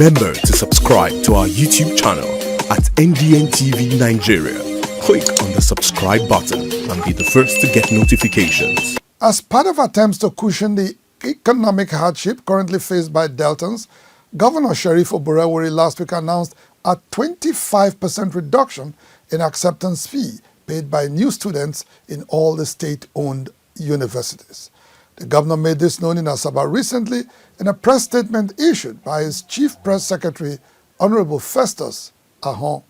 Remember to subscribe to our YouTube channel at NDN TV Nigeria. Click on the subscribe button and be the first to get notifications. As part of attempts to cushion the economic hardship currently faced by Deltans, Governor Sheriff Oborevwori last week announced a 25% reduction in acceptance fee paid by new students in all the state-owned universities. The governor made this known in Asaba recently in a press statement issued by his Chief Press Secretary, Honorable Festus Ahon.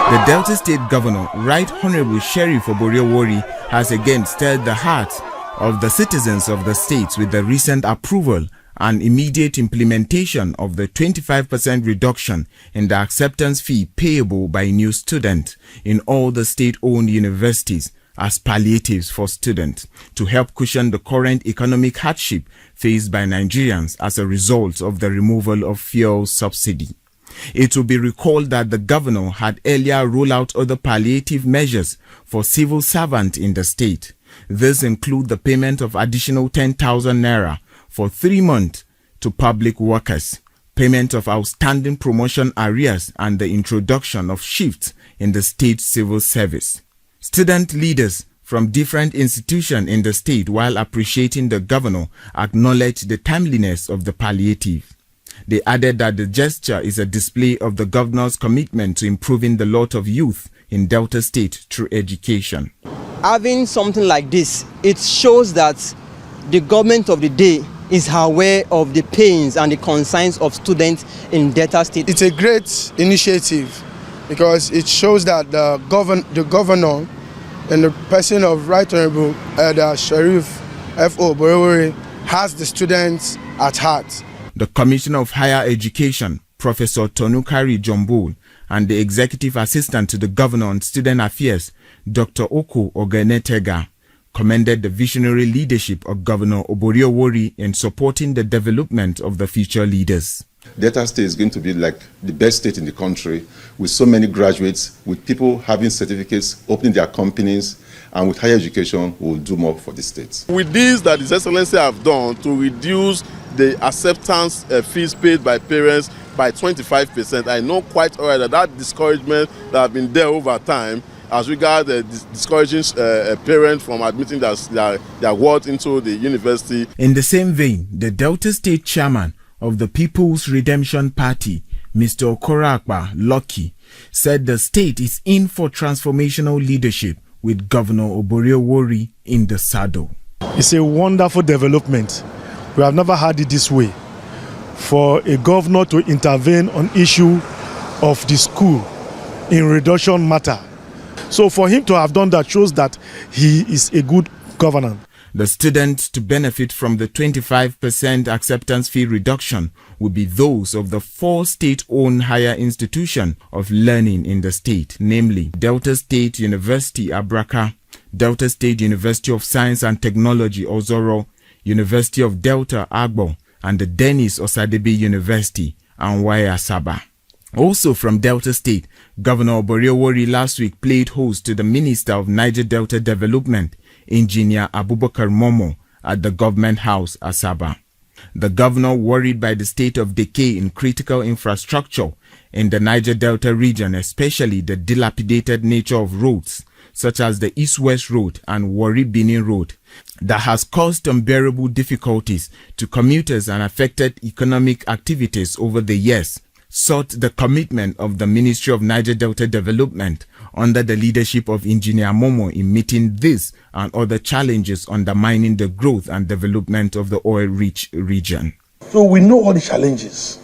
The Delta State Governor, Right Honorable Sheriff Oborevwori, has again stirred the hearts of the citizens of the state with the recent approval and immediate implementation of the 25% reduction in the acceptance fee payable by new students in all the state-owned universities as palliatives for students to help cushion the current economic hardship faced by Nigerians as a result of the removal of fuel subsidy. It will be recalled that the governor had earlier rolled out other palliative measures for civil servants in the state. This includes the payment of additional 10,000 naira for 3 months to public workers, payment of outstanding promotion arrears, and the introduction of shifts in the state civil service. Student leaders from different institutions in the state, while appreciating the governor, acknowledged the timeliness of the palliative. They added that the gesture is a display of the governor's commitment to improving the lot of youth in Delta State through education. Having something like this, it shows that the government of the day is aware of the pains and the concerns of students in Delta State. It's a great initiative because it shows that the governor and the person of Right Honorable Sheriff F.O. Oborevwori has the students at heart. The Commissioner of Higher Education, Professor Tonukari Jombul, and the Executive Assistant to the Governor on Student Affairs, Dr. Oko Ogenetega, commended the visionary leadership of Governor Oborevwori in supporting the development of the future leaders. Delta State is going to be like the best state in the country, with so many graduates, with people having certificates, opening their companies, and with higher education, we will do more for the state. With this that His Excellency have done to reduce the acceptance fees paid by parents by 25%, I know quite alright that discouragement that have been there over time as regards discouraging parents from admitting their worth into the university. In the same vein, the Delta State Chairman of the People's Redemption Party, Mr. Okorakpa Lucky, said the state is in for transformational leadership with Governor Oborevwori in the saddle. It's a wonderful development. We have never had it this way. For a governor to intervene on issue of the school in reduction matter. So for him to have done that shows that he is a good governor. The students to benefit from the 25% acceptance fee reduction will be those of the 4 state-owned higher institutions of learning in the state, namely Delta State University Abraka, Delta State University of Science and Technology Ozoro, University of Delta Agbo, and the Dennis Osadebe University and Asaba. Also from Delta State, Governor Oborevwori last week played host to the Minister of Niger Delta Development, Engineer Abubakar Momo, at the Government House, Asaba. The governor, worried by the state of decay in critical infrastructure in the Niger Delta region, especially the dilapidated nature of roads, such as the East-West Road and Warri-Benin Road, that has caused unbearable difficulties to commuters and affected economic activities over the years, sought the commitment of the Ministry of Niger Delta Development under the leadership of Engineer Momo in meeting this and other challenges undermining the growth and development of the oil-rich region. So we know all the challenges.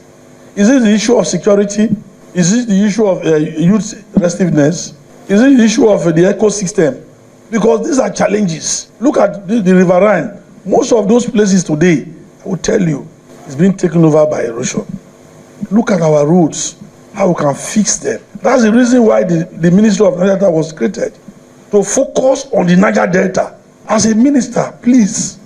Is it the issue of security? Is it the issue of youth restiveness? Is it the issue of the ecosystem? Because these are challenges. Look at the riverine. Most of those places today, I will tell you, it's being taken over by erosion. Look at our roads, how we can fix them. That's the reason why the Ministry of Niger Delta was created, to focus on the Niger Delta. As a minister, please,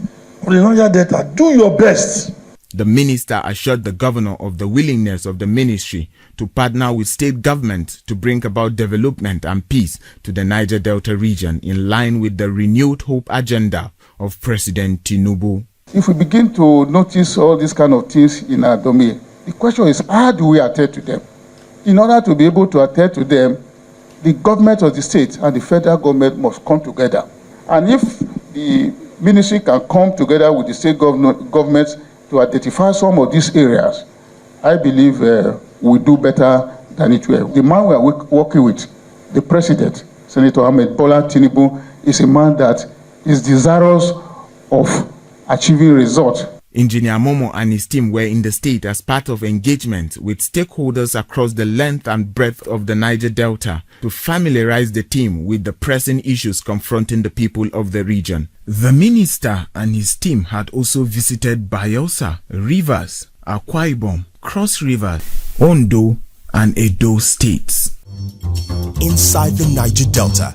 on the Niger Delta, do your best. The minister assured the governor of the willingness of the ministry to partner with state government to bring about development and peace to the Niger Delta region in line with the renewed hope agenda of President Tinubu. If we begin to notice all these kind of things in our domain, the question is, how do we attend to them? In order to be able to attend to them, the government of the state and the federal government must come together. And if the ministry can come together with the state government to identify some of these areas, I believe we'll do better than it will. The man we are working with, the president, Senator Ahmed Bola Tinubu, is a man that is desirous of achieving results. Engineer Momo and his team were in the state as part of engagement with stakeholders across the length and breadth of the Niger Delta to familiarize the team with the pressing issues confronting the people of the region. The minister and his team had also visited Bayelsa, Rivers, Akwa Ibom, Cross River, Ondo, and Edo states. Inside the Niger Delta,